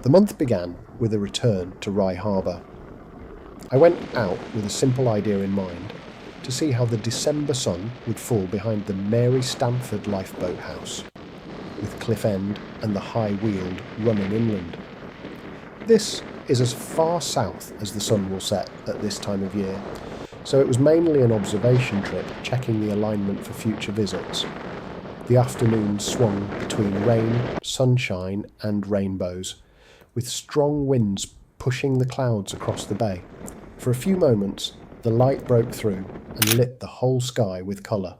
The month began with a return to Rye Harbour. I went out with a simple idea in mind, to see how the December sun would fall behind the Mary Stamford lifeboat house, with Cliff End and the High Weald running inland. This is as far south as the sun will set at this time of year, so it was mainly an observation trip checking the alignment for future visits. The afternoon swung between rain, sunshine and rainbows, with strong winds pushing the clouds across the bay. For a few moments, the light broke through and lit the whole sky with colour.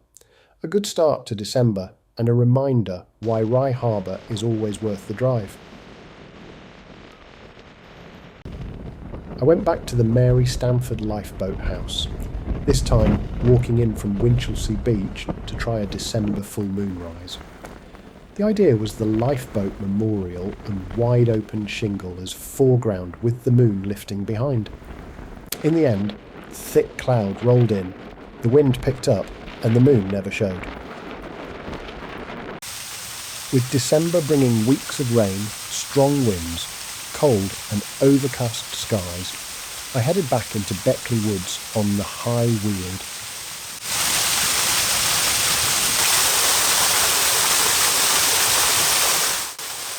A good start to December and a reminder why Rye Harbour is always worth the drive. I went back to the Mary Stamford lifeboat house, this time walking in from Winchelsea Beach to try a December full moonrise. The idea was the lifeboat memorial and wide open shingle as foreground with the moon lifting behind. In the end, thick cloud rolled in, the wind picked up and the moon never showed. With December bringing weeks of rain, strong winds, cold and overcast skies, I headed back into Beckley Woods on the High Weald.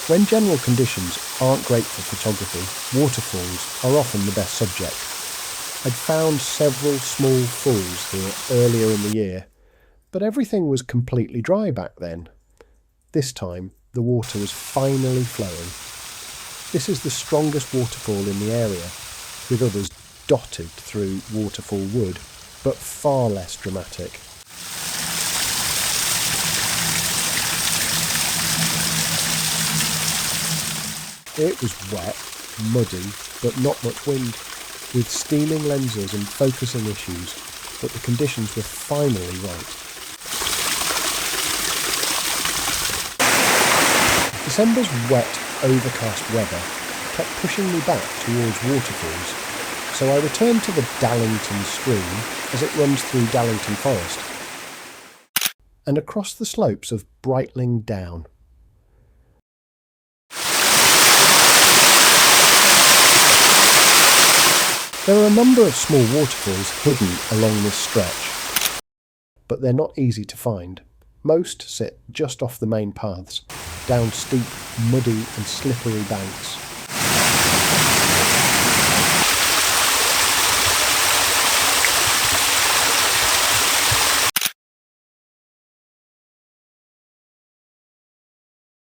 When general conditions aren't great for photography, waterfalls are often the best subject. I'd found several small falls here earlier in the year, but everything was completely dry back then. This time, the water was finally flowing. This is the strongest waterfall in the area, with others dotted through Waterfall Wood, but far less dramatic. It was wet, muddy, but not much wind, with steaming lenses and focusing issues, but the conditions were finally right. December's wet, overcast weather kept pushing me back towards waterfalls, so I returned to the Dallington stream as it runs through Dallington Forest and across the slopes of Brightling Down. There are a number of small waterfalls hidden along this stretch, but they're not easy to find. Most sit just off the main paths, down steep, muddy and slippery banks.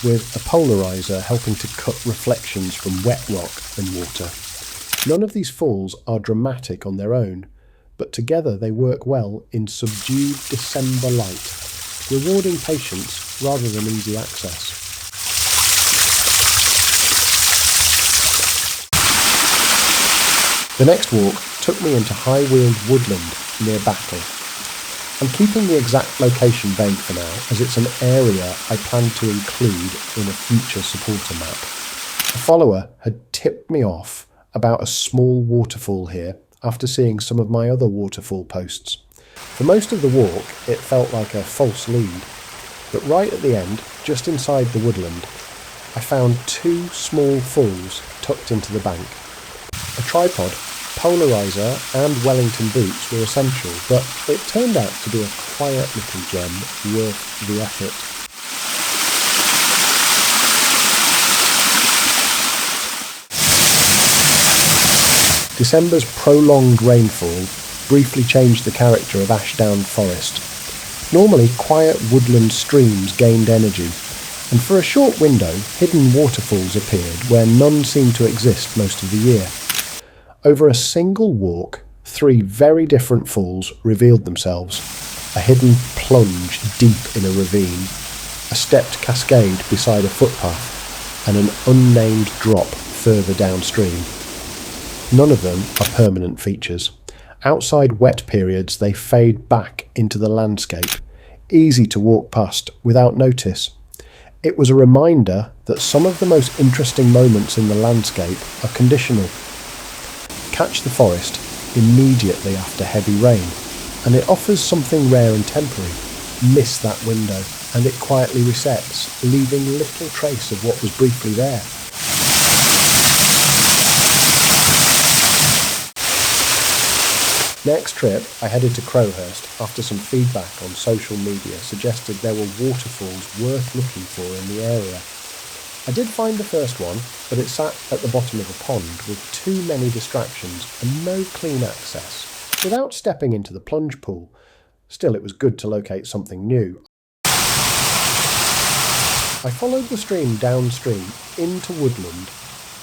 With a polarizer helping to cut reflections from wet rock and water. None of these falls are dramatic on their own, but together they work well in subdued December light, rewarding patience rather than easy access. The next walk took me into High Weald Woodland near Beckley. I'm keeping the exact location vague for now, as it's an area I plan to include in a future supporter map. A follower had tipped me off about a small waterfall here after seeing some of my other waterfall posts. For most of the walk, it felt like a false lead, but right at the end, just inside the woodland, I found two small falls tucked into the bank. A tripod, polarizer and Wellington boots were essential, but it turned out to be a quiet little gem worth the effort. December's prolonged rainfall briefly changed the character of Ashdown Forest. Normally quiet woodland streams gained energy, and for a short window hidden waterfalls appeared where none seemed to exist most of the year. Over a single walk, three very different falls revealed themselves. A hidden plunge deep in a ravine, a stepped cascade beside a footpath, and an unnamed drop further downstream. None of them are permanent features. Outside wet periods, they fade back into the landscape, easy to walk past without notice. It was a reminder that some of the most interesting moments in the landscape are conditional. Catch the forest immediately after heavy rain, and it offers something rare and temporary. Miss that window, and it quietly resets, leaving little trace of what was briefly there. Next trip, I headed to Crowhurst after some feedback on social media suggested there were waterfalls worth looking for in the area. I did find the first one, but it sat at the bottom of a pond with too many distractions and no clean access. Without stepping into the plunge pool, still it was good to locate something new. I followed the stream downstream into Woodland,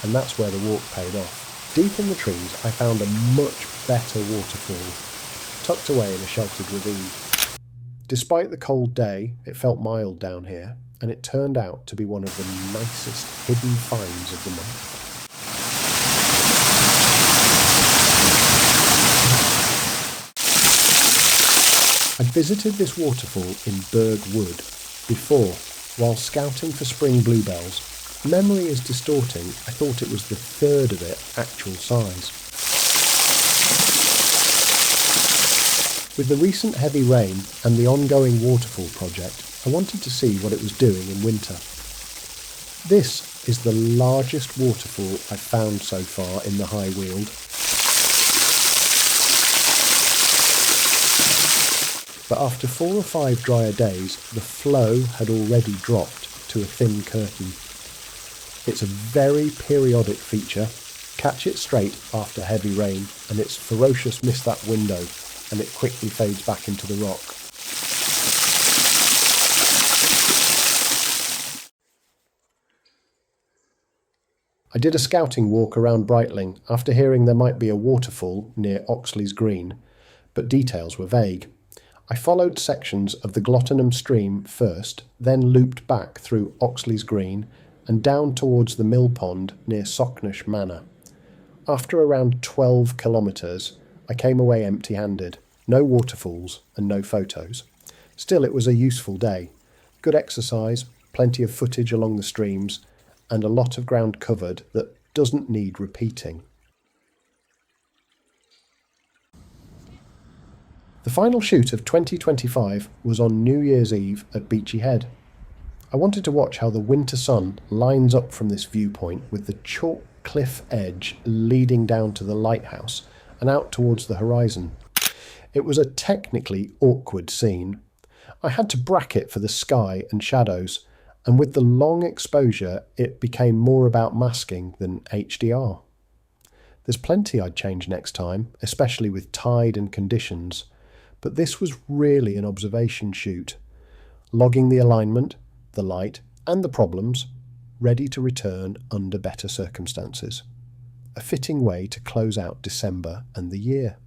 and that's where the walk paid off. Deep in the trees, I found a much better waterfall, tucked away in a sheltered ravine. Despite the cold day, it felt mild down here, and it turned out to be one of the nicest hidden finds of the month. I'd visited this waterfall in Burgh Wood before, while scouting for spring bluebells. Memory is distorting. I thought it was the third of it actual size. With the recent heavy rain and the ongoing waterfall project, I wanted to see what it was doing in winter. This is the largest waterfall I've found so far in the High Weald. But after 4 or 5 drier days, the flow had already dropped to a thin curtain. It's a very periodic feature. Catch it straight after heavy rain, and its ferocious miss that window, and it quickly fades back into the rock. I did a scouting walk around Brightling after hearing there might be a waterfall near Oxleys Green, but details were vague. I followed sections of the Glottenham stream first, then looped back through Oxleys Green and down towards the mill pond near Socknish Manor. After around 12 kilometres, I came away empty-handed. No waterfalls and no photos. Still, it was a useful day. Good exercise, plenty of footage along the streams, and a lot of ground covered that doesn't need repeating. The final shoot of 2025 was on New Year's Eve at Beachy Head. I wanted to watch how the winter sun lines up from this viewpoint with the chalk cliff edge leading down to the lighthouse and out towards the horizon. It was a technically awkward scene. I had to bracket for the sky and shadows, and with the long exposure it became more about masking than HDR. There's plenty I'd change next time, especially with tide and conditions, but this was really an observation shoot, logging the alignment, the light and the problems, ready to return under better circumstances. A fitting way to close out December and the year.